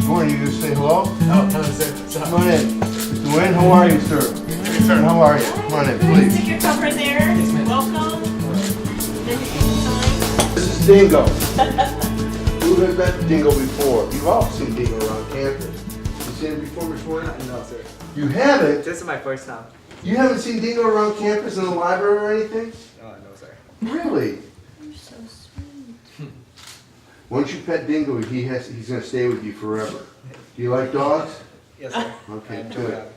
Good morning. You just say hello? Oh, hello, sir. Come on in. Mr. Nguyen, how are you, sir? Yes, sir. How are you? Come on in, please. Stick your cover there. Yes, ma'am. Welcome. Then you can sign. This is Dingo. Who has met Dingo before? You've all seen Dingo around campus. You seen him before, Mr. Nguyen? No, sir. You haven't? This is my first time. You haven't seen Dingo around campus in the library or anything? No, sir. Really? You're so sweet. Once you pet Dingo, he's going to stay with you forever. Do you like dogs? Yes, sir. Okay, I'm good. Joe.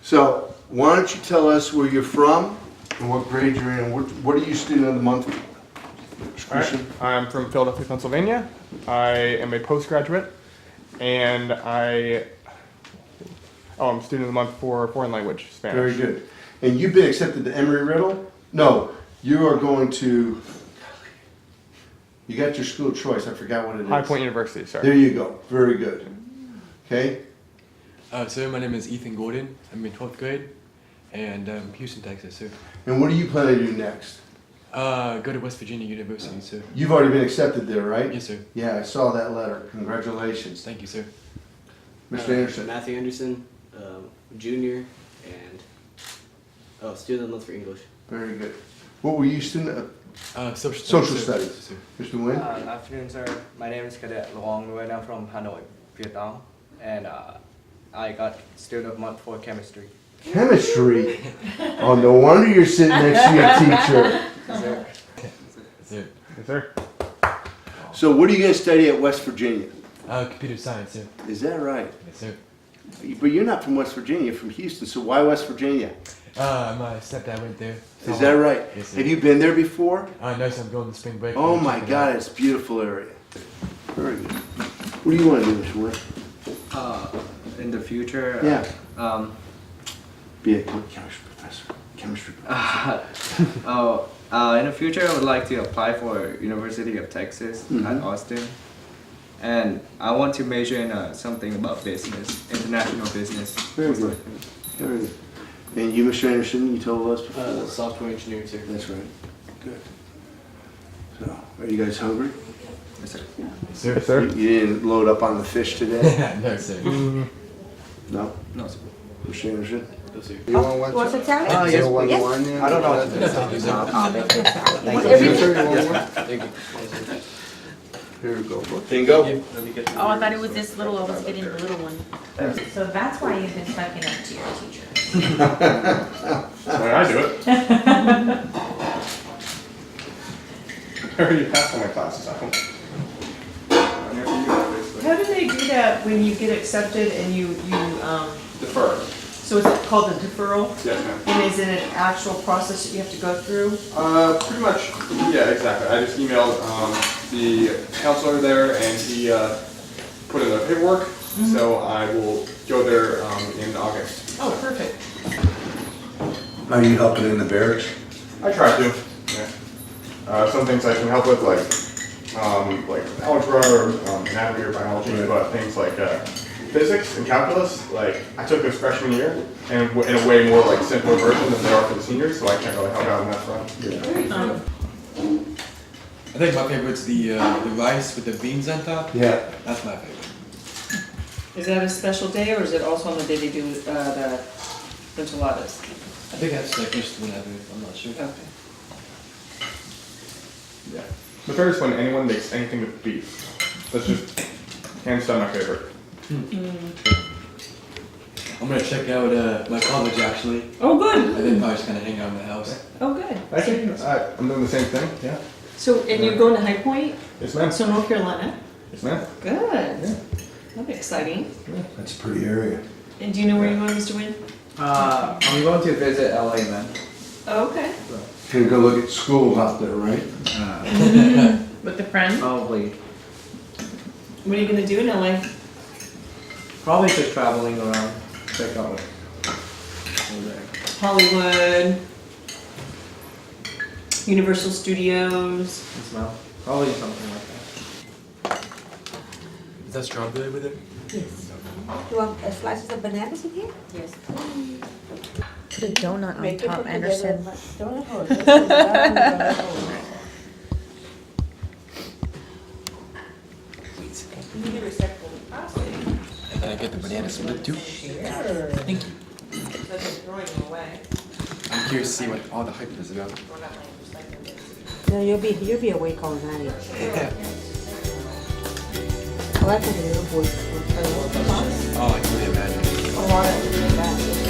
So, why don't you tell us where you're from and what grade you're in? What are you student of the month? Christian? I'm from Philadelphia, Pennsylvania. I am a postgraduate, and I'm student of the month for foreign language, Spanish. Very good. And you've been accepted to Emory-Riddle? No, you are going to, you got your school of choice, I forgot what it is. High Point University, sorry. There you go, very good. Okay, Sir, my name is Ethan Gordon. I'm in 12th grade, and Houston, Texas, sir. and what do you plan to do next? Go to West Virginia University, sir. You've already been accepted there, right? Yes, sir. Yeah, I saw that letter. Congratulations. Thank you, sir. Mr. Anderson? Matthew Anderson, junior, and student of the month for English. Very good. What were you student of? Social studies. sir. Mr. Nguyen? Good afternoon, sir. My name is Cadet Luong Nguyen. I'm from Hanoi, Vietnam, and I got student of the month for chemistry. Chemistry? Oh, no wonder you're sitting next to your teacher. Sir. Yes, sir. So what are you going to study at West Virginia? Computer science, sir. Is that right? Yes, sir. But you're not from West Virginia, you're from Houston, so why West Virginia? My stepdad went there. Is that right? Yes, sir. Have you been there before? No, so I'm going to spring break. Oh Check my it God, out. it's a beautiful area. Very good. What do you want to do, Mr. Nguyen? In the future, Yeah. Be a chemistry professor. In the future, I would like to apply for University of Texas at Austin, and I want to major in something about business, international business. Very good. Very good. And you, Mr. Anderson, you told us before. Software engineering, sir. That's right. Good. So, are you guys hungry? Yes, sir. Sir. Yes, sir. You didn't load up on the fish today? No, sir. No? No, sir. Mr. Anderson? No, sir. You want one? Want some salad? Yes, Yes. I don't know what to do. Thank you, sir. Thank you. Here we go. Bingo? Oh, I thought it was this little. I was getting the little one. So that's why you've been sucking up to your teacher. That's why I do it. I already passed all my classes, I hope. How do they do that when you get accepted and you Defer. so is it called a deferral? Yes, ma'am. And is it an actual process that you have to go through? Pretty much, yeah, exactly. I just emailed the counselor there, and he put in the paperwork. So I will go there in August. Oh, perfect. Are you helping in the barracks? I try to. Yeah. Some things I can help with, like algebra or anatomy or biology, Right. but things like physics and calculus, like I took this freshman year, and in a way more like simpler version than they are for the seniors, so I can't really help out on that front. I think my favorite's the rice with the beans on top. Yeah. That's my favorite. Is that a special day or is it also on the day they do the enchiladas? I think that's like just whenever. I'm not sure. Okay. Yeah. The favorite's when anyone makes anything with beef. That's just hands down my favorite. I'm gonna check out my college actually. Oh, And good. then probably just kind of hang out in the house. Oh, good. Actually, I'm doing the same thing. Yeah. So, and you're going to High Point? Yes, ma'am. So North Carolina? Yes, ma'am. Good. Yeah. That'll be exciting. That's a pretty area. And do you know where you're going, Mr. Wynn? I'm going to visit LA, man. Oh, okay. Gonna go look at schools out there, right? With the friend? Probably. What are you gonna do in LA? Probably just traveling around. Check out Hollywood, Universal Studios. smell. Probably something like that. Is that strawberry with it? Yes. You want slices of bananas in here? Yes. Put a donut on Make it top, put Anderson. together, donut hole. This is donut hole. You need a respectful pasta. Can I get the banana split too? Thank you. I'm curious to see what all the hype is about. No, you'll be awake all night. Oh, I think the little boys will play. Oh, I can really imagine. A lot of that.